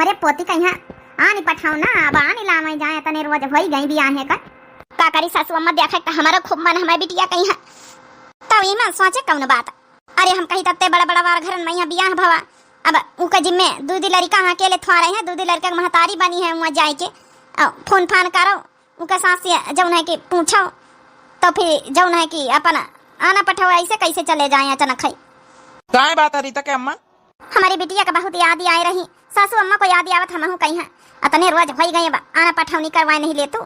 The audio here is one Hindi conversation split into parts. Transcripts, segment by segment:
हमारे पोती कहीं आनी पठाओ ना, अब आनी लावे जाए तने रोज होई गई भी आहे का करी सासू अम्मा देखा त हमारा खूब मन हमारे बिटिया कहीं तब ई मैं सोचे कौन बात। अरे हम कहीं तत्ते बड़ा बड़ा वार घरन में बियाह भवा, अब उनका जिम्मे दूधी लड़का अकेले थवा रहे हैं, दूधी लड़का महतारी बनी है वहाँ जाए के फोन फान करो उनका सास जौन है कि पूछो तो फिर जौन है कि अपन आना पठाओ, ऐसे कैसे चले जाए अचानक है। काय बात है रीता के अम्मा? हमारी बिटिया का बहुत याद आई रही, सासू अम्मा को याद आवत हम कहीं अतने रोज हो गई आना पठावनी करवाए नहीं ले तू।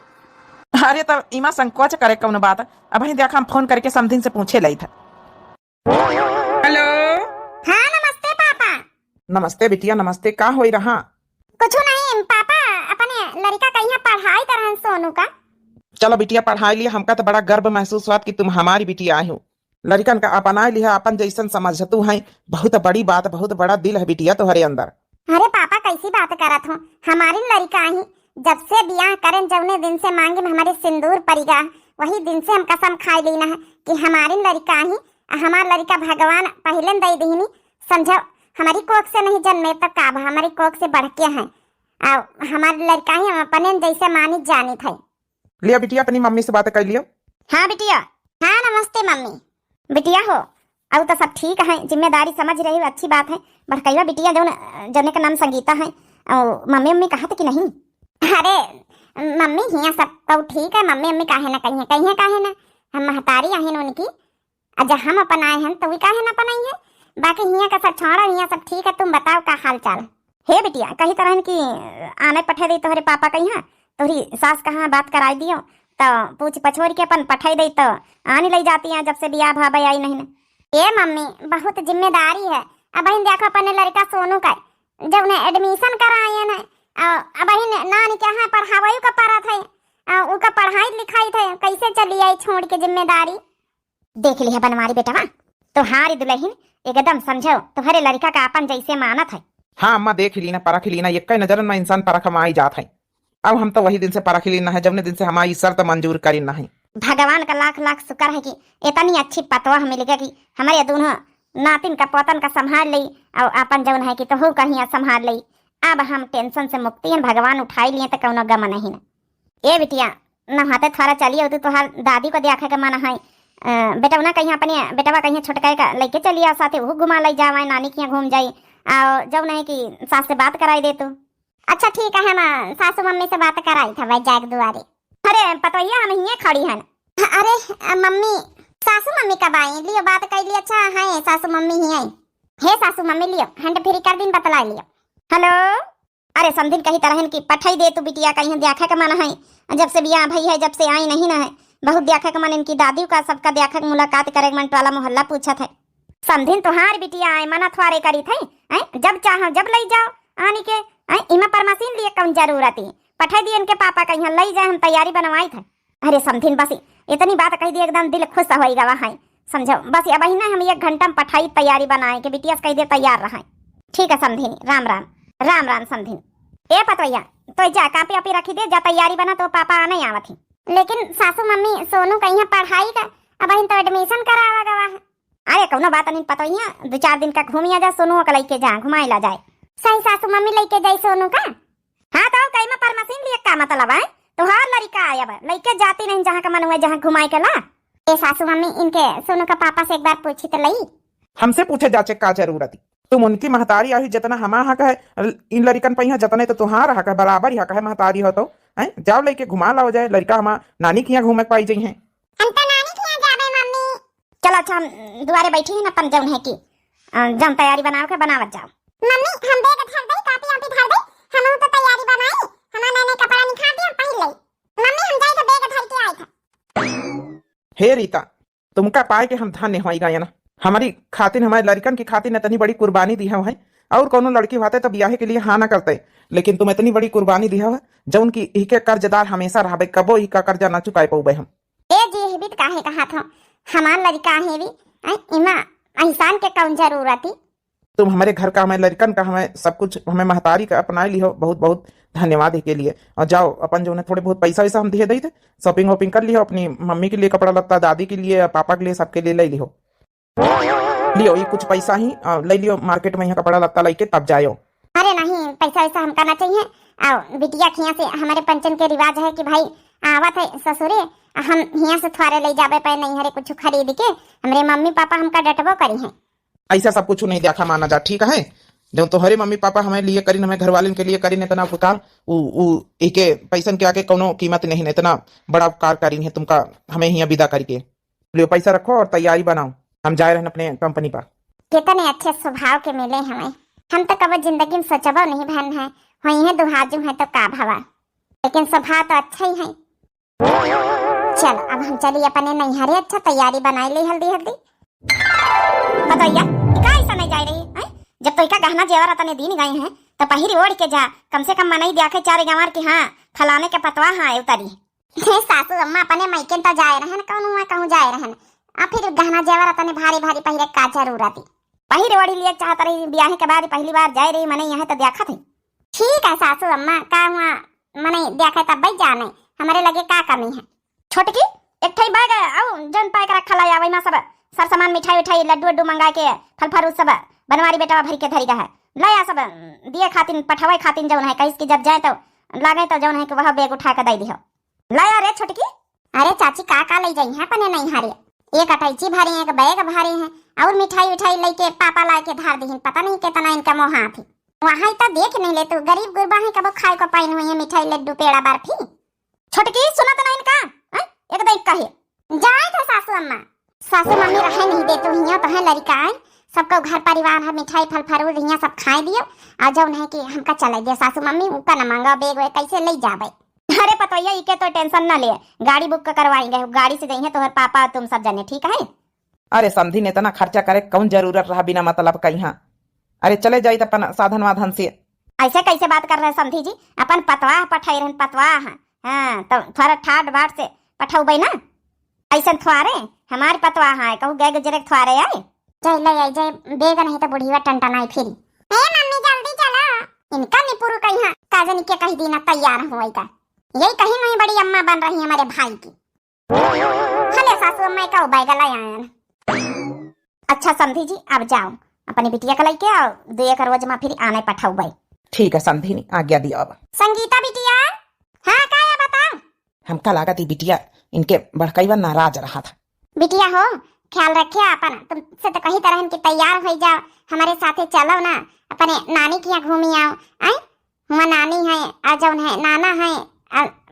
अरे तब इमा संकोच करे कौन बात है, अब ही देखा हम फोन करके समथिंग से पूछे लाई था। हेलो हाँ नमस्ते पापा। नमस्ते बिटिया नमस्ते, का होई रहा? कुछ नहीं पापा, अपने लड़का कहीं पढ़ाई तरह सोनू का। चलो बिटिया पढ़ाई लिया, हमका तो बड़ा गर्व महसूस हुआ कि तुम हमारी बिटिया आई हो। लड़कन का अपना लिया अपन जैसन समझतू है, बहुत बड़ी बात, बहुत बड़ा दिल है बिटिया तुम्हारे अंदर। अरे पापा कैसी बात करत हो, हमारी लड़का आई जब से बियाह करें जौने दिन से मांगे में हमारे सिंदूर पड़ेगा वही दिन से हम कसम खाई लेना है कि हमारी लड़का आई, हमारा लड़का भगवान पहले दे दीनी, समझो हमारी कोख से नहीं जन्मे तो का हमारी कोख से बढ़ के है, हमारी लड़का ही हम अपने जैसे मानी जानी थे। लिया बिटिया अपनी मम्मी से बात कर लियो। हाँ बिटिया। हाँ नमस्ते मम्मी। बिटिया हो अब तो सब ठीक है, जिम्मेदारी समझ रही हो, अच्छी बात है। बड़कैया बिटिया जौने का नाम संगीता है, मम्मी मम्मी कहा कि नहीं? अरे मम्मी हिया सब तो ठीक है, मम्मी मम्मी काहे ना काहे ना हम महतारी आहिन उनकी, अजा हम अपन आए हैं तो भी काहे ना अपन आई है, बाकी हिया का सब छोड़ा, हिया सब ठीक है। तुम बताओ का हाल चाल हे बिटिया? कही तरह की आने पठे दी तोहरे पापा कहीं तोहरी सास कहाँ बात कराई दियो तो पूछ पछोर के अपन पठाई दे तो आने ले जाती है, जब से बियाह भाई आई नहीं ना। ये मम्मी बहुत जिम्मेदारी है, अब ही देखो अपने लड़का सोनू का जब उन्हें एडमिशन कराए ना, अब ही नानी क्या है पढ़ावाई का पड़ा था, उनका पढ़ाई लिखाई थे, कैसे चली आई छोड़ के जिम्मेदारी। देख लिया बनवारी बेटा तुम्हारी दुल्हन एकदम समझो तुम्हारे लड़का का अपन जैसे मानत है। हाँ अम्मा देख ली ना, परख ली ना, एक नजर में इंसान परख में आई जात है। अब हम तो वही दिन से परख लेना है जब दिन से हमारी शर्त मंजूर करी ना है। भगवान का लाख लाख शुक्र है कि इतनी अच्छी पतवा हमें लगे कि हमारे दोनों नातिन का पोतन का संभाल ली और अपन जौन है कि तो हो कहीं संभाल ली। अब हम टेंशन से मुक्ति हैं, भगवान उठाई लिए तो कौनो गम नहीं ना। ए बिटिया नहाते थोड़ा चलिए तो तुहार दादी को देखा के मन है, बेटा ना कहीं अपने बेटवा कहीं छोटका का लेके चलिए साथे वो घुमा ले जावा, नानी के यहाँ घूम जाई और जौन है कि सास से बात कराई दे तो। अच्छा ठीक है, हम सासू मम्मी से बात कराई था भाई जाग दुआरे। अरे पतोहिया हम यहीं खड़ी हैं। अरे मम्मी सासू मम्मी कब आई? लियो बात कर लियो। अच्छा है सासू मम्मी ही आई। हे सासू मम्मी लियो हैंड फ्री कर दिन बतला लियो। हेलो अरे समझिन कही तरह की पठाई दे तू बिटिया कहीं देखा का मन है, जब से बियाह भई है जब से आई नहीं ना है, बहुत देखा का मन इनकी दादी का सबका देखा मुलाकात करे मन टोला मोहल्ला पूछा था। समझिन तुहार बिटिया आए मना थवारे करी थे, जब चाहो जब ले जाओ आनी के इमा परमासीन लिए कौन जरूरत है, पठाई दिए इनके पापा कहीं ले जाए, हम तैयारी बनवाई थे। अरे समझिन बस इतनी बात कह दी एकदम दिल खुश हो गवा है, समझो बस अब ही ना हम 1 घंटा में पठाई तैयारी बनाए के बिटिया कह दे तैयार रहा। ठीक है समझिन, राम राम राम राम समझिन। ए पतोया तो जा कापी आपी रखी दे, जा तैयारी बना तो पापा आने आवत ही। लेकिन सासू मम्मी सोनू कहीं पढ़ाई का अब ही तो एडमिशन करावा गवा है। अरे कौनो बात नहीं पतोया, 2-4 दिन का घूमिया जा, सोनू को लेके जा घुमाई ला जाए। सही सासू मम्मी लेके जाई सोनू का? हाँ तो कहीं में परमसीन लिए का मतलब है, तुहार लड़का आया लेके जाती नहीं जहाँ का मन हुआ जहाँ घुमाई के ला। ए सासू मम्मी इनके सोनू का पापा से एक बार पूछी तो लई। हमसे पूछे जाचे का जरूरत है, तुम उनकी महतारी आई जितना हमारा हक है इन लड़कन पे जतने तो तुम्हारा हक है, बराबर ही हक है। महतारी हो तो जाओ लेके घुमा लाओ जाए, लड़का हमारा नानी के यहाँ घूमे पाई जाई है। चलो अच्छा हम दुआरे बैठी है ना अपन जौन है की जम तैयारी बनाओ के बनावत जाओ। मम्मी हम बैग धर दई, कापी आपी धर दई, हम तो तैयारी बनाई, हमारा नए कपड़ा निकाल दिया पहन लई। मम्मी हम जाई तो बैग धर के आई था। हे रीता तुमका पाए के हम धन्य होई गए ना, हमारी खातिर हमारे लड़कन की खातिर इतनी बड़ी कुर्बानी दी है। और कोनो लड़की होते तो ब्याह के लिए हाँ ना करते, लेकिन तुम इतनी बड़ी कुर्बानी दी है जो उनकी के कर्जदार हमेशा रहे, कबो ही का कर्जा ना चुकाए पाऊबे हम। ए जी भी काहे कहा था हमार लड़का है भी इमा इंसान के कौन जरूरत है। तुम हमारे घर का हमारे लड़कन का हमें सब कुछ हमें महतारी का अपना ली हो, बहुत बहुत धन्यवाद के लिए। और जाओ अपन जो है थोड़े बहुत पैसा वैसा हम दे थे, शॉपिंग वॉपिंग कर लियो, अपनी मम्मी के लिए कपड़ा लगता, दादी के लिए, पापा के लिए, सबके लिए ले लियो। लियो ये कुछ पैसा ही ले लियो, मार्केट में यहाँ कपड़ा लगता लेके तब जाओ। अरे नहीं पैसा वैसा हमका ना चाहिए। और बिटिया खिया से हमारे पंचन के रिवाज है कि भाई आवत है ससुरे हम हिया से थोड़े ले जाबे पे नहीं हरे कुछ खरीद के हमारे मम्मी पापा हमका डटबो करी है। ऐसा सब कुछ नहीं देखा माना जा, ठीक है। जो तुम्हारे मम्मी पापा हमें लिए करीन, हमें घर वाले के लिए करीन, इतना उपकार इके पैसन के आके कोनो कीमत नहीं है। इतना बड़ा उपकार करीन है तुमका हमें यहाँ विदा करके। लियो पैसा रखो और तैयारी बनाओ, हम जा रहे हैं अपने कंपनी पर। कितने अच्छे स्वभाव के मिले हमें, हम तो कभी जिंदगी में सोचबो नहीं बहन है वही है दुहाजू है तो का भवा, लेकिन स्वभाव तो अच्छा ही है। चल अब हम चलिए अपने नैहरे। अच्छा तैयारी बनाई ली हल्दी हल्दी। बताइए का ऐसा नहीं जा रही है? जब तो इका गहना जेवर तने दिन गए हैं तो पहिरी ओढ़ के जा, कम से कम मनाई दिया के चार गंवार की हाँ फलाने के पतवा हाँ उतारी। सासू अम्मा अपने मैके तो जाए रहन कहूँ कहूँ जाए रहन आ फिर गहना जेवर तने भारी भारी पहिरे का जरूरत। पहिरे ओढ़ी लिए चाहत रही, ब्याह के बाद पहली बार जाए रही मने यहाँ तो देखा थे। ठीक है सासू अम्मा का हुआ मने देखा तब भाई जाने हमारे लगे का कमी है। छोटकी एक ठई बैग आओ जन पाए के रखा लाया वही ना सब सर सामान मिठाई उठाई लड्डू उड्डू मंगा के फल फरूट सब बनवारी बेटा भर के धरी का है लाया सब दिए खातिन पठवाई खातिन जौन है कहीं की जब जाए तो लागे तो जौन है कि वह बैग उठा के दे दियो। लाया रे छोटकी। अरे चाची का ले जाई है अपने नहीं हारे, एक अटैची भारी है, एक बैग भारी है और मिठाई उठाई लेके पापा ला के धार दी। पता नहीं कितना इनका मोह हाथ है। वहाँ तो देख नहीं ले तू गरीब गुरबा है कब खाए को पाइन हुई है मिठाई लड्डू पेड़ा बर्फी। छोटकी सुना तो नहीं इनका एकदम कहे जाए तो सासू अम्मा सासू मम्मी रहे नहीं दे तो हिया तो है लड़का है सबको घर परिवार है मिठाई फल फरूट हिया सब खाए दियो आ जाओ नहीं कि हमका चले दियो सासू मम्मी ऊका न मांगा बैग वे कैसे ले जाबे। अरे पतोया इके तो टेंशन ना ले, गाड़ी बुक करवाएंगे, गाड़ी से जाइए तोहर पापा तुम सब जने, ठीक है। अरे समझी ने इतना खर्चा करे कौन जरूरत रहा बिना मतलब का यहाँ। अरे चले जाई अपन साधन वाधन से। ऐसे कैसे बात कर रहे समझी जी, अपन पतवा पठाई रहन पतवा हाँ तो थोड़ा ठाट बाट से पठौबे ना ऐसे थोड़े हमारे पतवा है कहूँ गए गुजरे थोड़े आए जय ले आई जय बेग नहीं तो बुढ़ीवा टंटनाई फिर। ए मम्मी जल्दी चलो इनका निपुरु कहीं काजनी के कहीं देना तैयार हुई का यही कहीं नहीं बड़ी अम्मा बन रही हमारे भाई की। हले सासू अम्मा का बैग लाया। अच्छा समझी जी अब जाओ अपनी बिटिया का लेके आओ, 2 रोज में फिर आने पठौबे। ठीक है समझी नहीं आज्ञा दिया। अब संगीता बिटिया हाँ क्या है बताओ। हमका लगा थी बिटिया इनके बड़कई बार नाराज रहा था। बिटिया हो ख्याल रखियो अपन, तुमसे तो कहीं तरह की तैयार हो जाओ हमारे साथे चलो ना अपने नानी के यहाँ घूमी आओ। आई वहाँ नानी है आ जौन है नाना है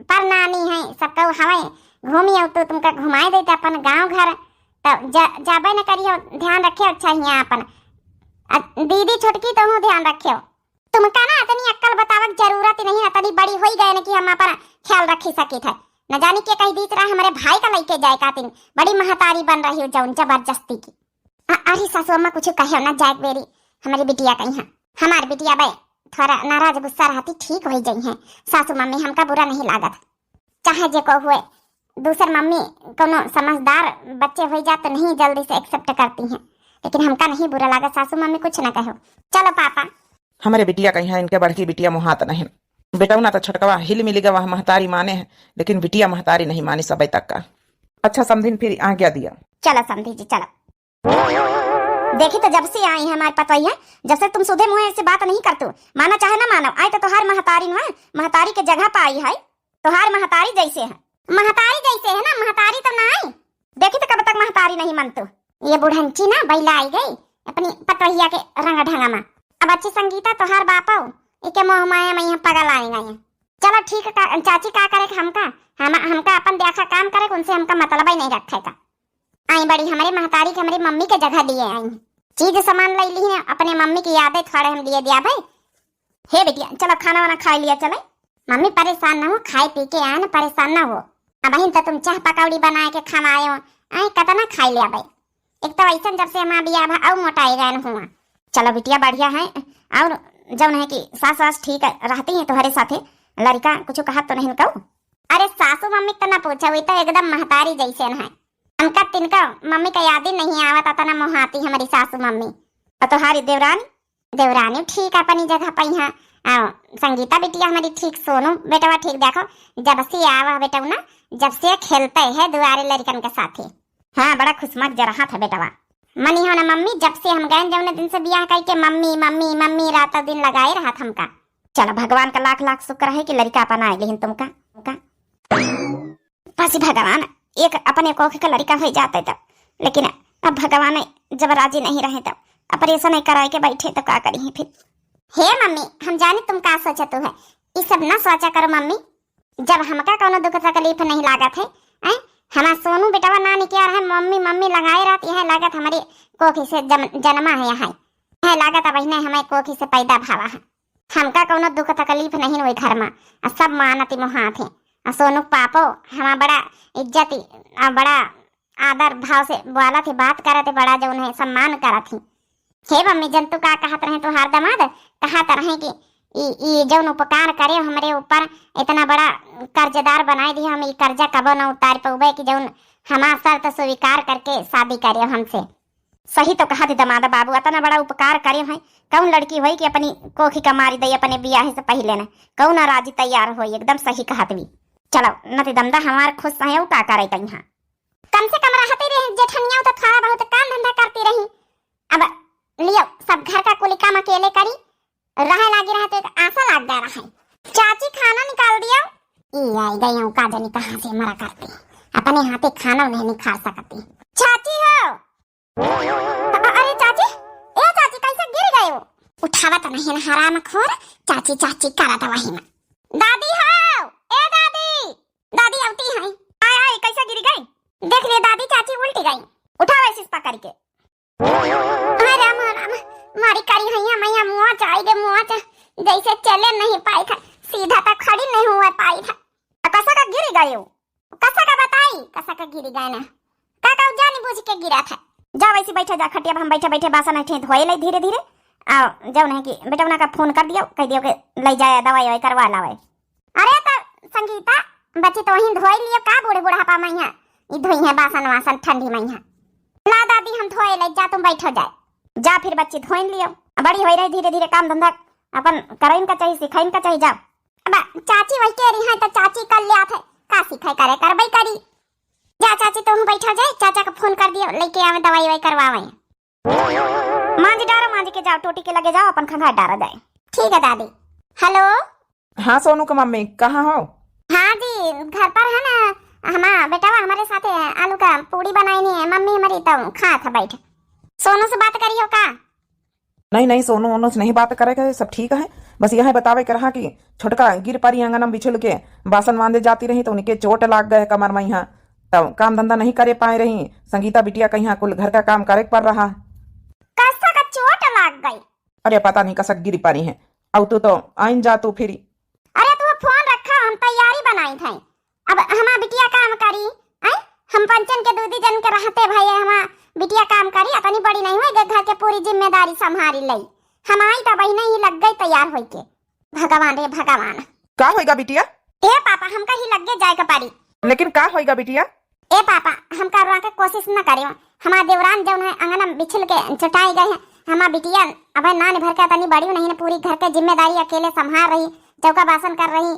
पर नानी है सबका हमें घूमी आओ तो तुमका घुमाए देते अपन गांव घर तो जाबे न करियो ध्यान रखियो। अच्छा यहाँ अपन दीदी छोटकी तो हूँ ध्यान रखियो। तुमका ना इतनी अक्ल बतावक जरूरत नहीं है, इतनी बड़ी हो गए न कि हम अपन ख्याल रखी सकी थे। न जानी के कहीं बीच रहा हमारे भाई का लेके जाए कातिन बड़ी महतारी बन रही हो जौन जबरदस्ती की। अरे सासू अम्मा कुछ कहे ना जाए बेरी हमारी बिटिया कहीं है हमारी बिटिया भाई थोड़ा नाराज गुस्सा रहती ठीक हो जाई है। सासू मम्मी हमका बुरा नहीं लागत चाहे जे को हुए दूसर मम्मी कोनो समझदार बच्चे हो जाते तो नहीं जल्दी से एक्सेप्ट करती हैं, लेकिन हमका नहीं बुरा लगा सासू मम्मी कुछ ना कहो। चलो पापा हमारे बिटिया कहीं है इनके बड़की बिटिया मुहात नहीं बेटा ना तो छटकवा हिल मिलेगा वह महतारी माने है लेकिन बिटिया महतारी नहीं मानी सब तक का। अच्छा समझिन फिर आज्ञा दिया। चलो समझी जी चलो। देखी तो जब से आई है हमारे पतवैया जब से तुम सुधे मुँह से बात नहीं करतू माना चाहे ना मानो आए तो तोहार महतारी न महतारी के जगह पर आई है तोहार महतारी जैसे है। महतारी जैसे है ना महतारी तो ना आई। देखी तो कब तक महतारी नहीं मनतू। ये बुढ़ंची ना बैला आई गई अपनी पतवैया के रंग ढंगा में। अब अच्छी संगीता तोहार बापा इके मोह माया में यहाँ पगल आएगा यहाँ। चलो ठीक है चाची का करे हमका अपन देखा काम करे उनसे हमका मतलब ही नहीं रखेगा। आई बड़ी हमारे महतारी के हमारी मम्मी के जगह दिए आई चीज सामान ले ली है अपने मम्मी की यादें थोड़े हम दिए दिया भाई। हे बेटिया चलो खाना वाना खा लिया चले। मम्मी परेशान ना हो खाए पी के आए ना परेशान ना हो। अब तो तुम चाह पकौड़ी बना के खवाए हो आई कतना खाई लिया भाई। एक तो ऐसा जब से हमारा बिया और मोटाई गए हुआ। चलो बिटिया बढ़िया है और जब है कि सास सास ठीक रहती है तुम्हारे साथे लड़का कुछ कहा तो नहीं कहू। अरे सासू मम्मी तो ना पूछा हुई तो एकदम महतारी जैसे है हमका तिनका मम्मी का याद ही नहीं आवत आता ना मोहाती हमारी सासू मम्मी। और तुम्हारी देवरानी ठीक अपनी जगह पर यहाँ संगीता बिटिया हमारी ठीक सोनू बेटवा ठीक देखो जब से आवा बेटा ना जब से खेलते है दुआरे लड़कन के साथ। हाँ बड़ा खुशमक जरा था बेटवा मनी हो ना मम्मी जब से हम गए जब दिन से बियाह करके मम्मी मम्मी मम्मी रात दिन लगाए रहा हमका चलो भगवान का लाख लाख शुक्र है कि लड़का अपन आए लेकिन तुमका बस भगवान एक अपने कोख का लड़का हो जाते तब, लेकिन अब भगवान जब राजी नहीं रहे तब ऑपरेशन नहीं कराए के बैठे तो क्या करिए फिर। हे मम्मी, हम जाने तुम का सोचत है, ये सब ना सोचा करो मम्मी। जब हमका कोनो दुख तकलीफ नहीं लागत है, हमारा सोनू बेटावा ना निकल रहा है, मम्मी मम्मी लगाए रहती है, लागत हमारी कोखी से जन्मा है यहाँ है, लागत अब नहीं हमारे कोखी से पैदा भावा है। हमका कोनो दुख तकलीफ नहीं हुई घर में, सब मानती मुहात है। सोनू पापो हमारा बड़ा इज्जत बड़ा आदर भाव से बोला थी, बात करा थे, बड़ा जो उन्हें सम्मान करा थी। हे मम्मी, जंतु का कहत रहे तुहार दमाद कहत रहे कि ई जौन उपकार करे हमारे ऊपर, इतना बड़ा कर्जदार बनाए दिए, हम ये कर्जा कबो न उतार पावे कि जौन हमारा शर्त स्वीकार करके शादी करे हमसे। सही तो कहा थी दमादा बाबू, इतना बड़ा उपकार करे है, कौन लड़की हुई कि अपनी कोखी का मारी दई अपने ब्याह से पहले न, कौन राजी तैयार हो, एकदम सही कहा थी। चलो नती दमदा हमार खुश है, वो का करे कहीं कम से कम रहती रही जेठनिया तो थोड़ा बहुत काम धंधा करती रही। अब लियो सब घर का कुल काम अकेले करी, रहे लागी रहे तो एक आशा लाग गया रहा। चाची खाना निकाल दियो, ई आई गई हूँ का जानी कहाँ से मरा करती, अपने हाथे खाना नहीं खा सकती। चाची हो, अरे चाची, ए चाची कैसे गिर गए हो? उठावा तो नहीं ना हराम खोर, चाची चाची करा था वही में। दादी हो, ए दादी, दादी आती है। आय आय कैसे गिर गई? देख ले दादी, चाची उल्टी गई। उठाओ ऐसे करके। अरे राम राम, मारी करी हैया मैया मुआ चाई दे मुआ चा, जैसे चले नहीं पाई था, सीधा तक खड़ी नहीं हुआ पाई था। कसा का गिर गए हो? कसा का बताई, कसा का गिर गए ना, काका जानी बुझ के गिरा था। जा वैसे बैठे जा खटिया, हम बैठे बैठे बासन ऐठे धोए ले धीरे धीरे। आओ जाओ नहीं कि बेटा उनका फोन कर दियो, कह दियो कि ले जाए दवाई ववाई करवा लावे। अरे तो संगीता बच्ची तो वहीं धोई लियो का, बूढ़े बुढ़ापा मैया ई धोई है बासन वासन ठंडी मैया। ला दादी हम धोए ले, जा तुम बैठो जाए। जा फिर बच्ची धोइन लियो, बड़ी हो रही धीरे धीरे काम धंधा अपन करइन का चाहिए, सिखाइन का चाहिए। जाओ अब चाची वही कह रही है तो चाची कर लिया थे, का सिखाई करे करबई करी। जा चाची तुम बैठो जाए, चाचा को फोन कर दियो लेके आवे दवाई वही करवावे। मांझी डारो, मांझी के जाओ, टोटी के लगे जाओ, अपन खंघा डारा जाए। ठीक है दादी। हेलो हाँ सोनू का मम्मी कहाँ हो? हाँ जी घर पर है ना, हमारा बेटा हमारे साथ आलू का पूड़ी बनाई नहीं है, मम्मी हमारी तो खा था बैठ। सोनू से बात करी हो का? नहीं नहीं सोनू ओनू से नहीं बात करेगा, सब ठीक है, बस यह बतावे कर कि छोटका गिर पारी आंगन में बिछुल के बासन मांदे जाती रही तो उनके चोट लाग गए कमर में, यहाँ तब काम धंधा नहीं करे पाए रही। संगीता बिटिया कहीं कुल घर का काम करे पड़ रहा। कैसा का चोट लाग गई? अरे पता नहीं कसक गिरी पारी है, अब तू तो आइन जा तू फिर। अरे तू फोन रखा, हम तैयारी बनाई थे, अब हमारा बिटिया काम करी, हम पंचन के दूधी जन के रहते भाई, हमारा बिटिया काम करी, अपनी बड़ी नहीं हुई, घर के पूरी जिम्मेदारी संभाली लई, हमारी तो बहन ही लग गई तैयार होई के। भगवान रे भगवान, का होएगा बिटिया? ए पापा हमका ही लग गए जाए का पारी। लेकिन का होएगा बिटिया? ए पापा हम करवा के कोशिश न करियो, हमारा देवरान जौन है अंगना बिछल के चटाई गए हैं, हमारा बिटिया अब नान भर के तनी बड़ी नहीं, पूरी घर के जिम्मेदारी अकेले संभाल रही, चौका बासन कर रही,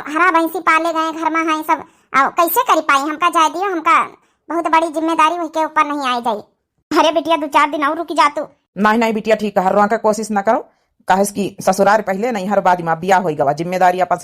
हरा भैंसी पाले गए घर में है सब, कैसे करी पाई? हमका जाए दियो, हमका बहुत बड़ी जिम्मेदारी वही के ऊपर नहीं आई जाई। अरे बिटिया 2-4 दिन और रुकी जा तू। नहीं नहीं बिटिया ठीक है, हर का कोशिश न करो, काहे कि ससुराल पहले नहीं हर बाद में बिया होएगा, जिम्मेदारी अपन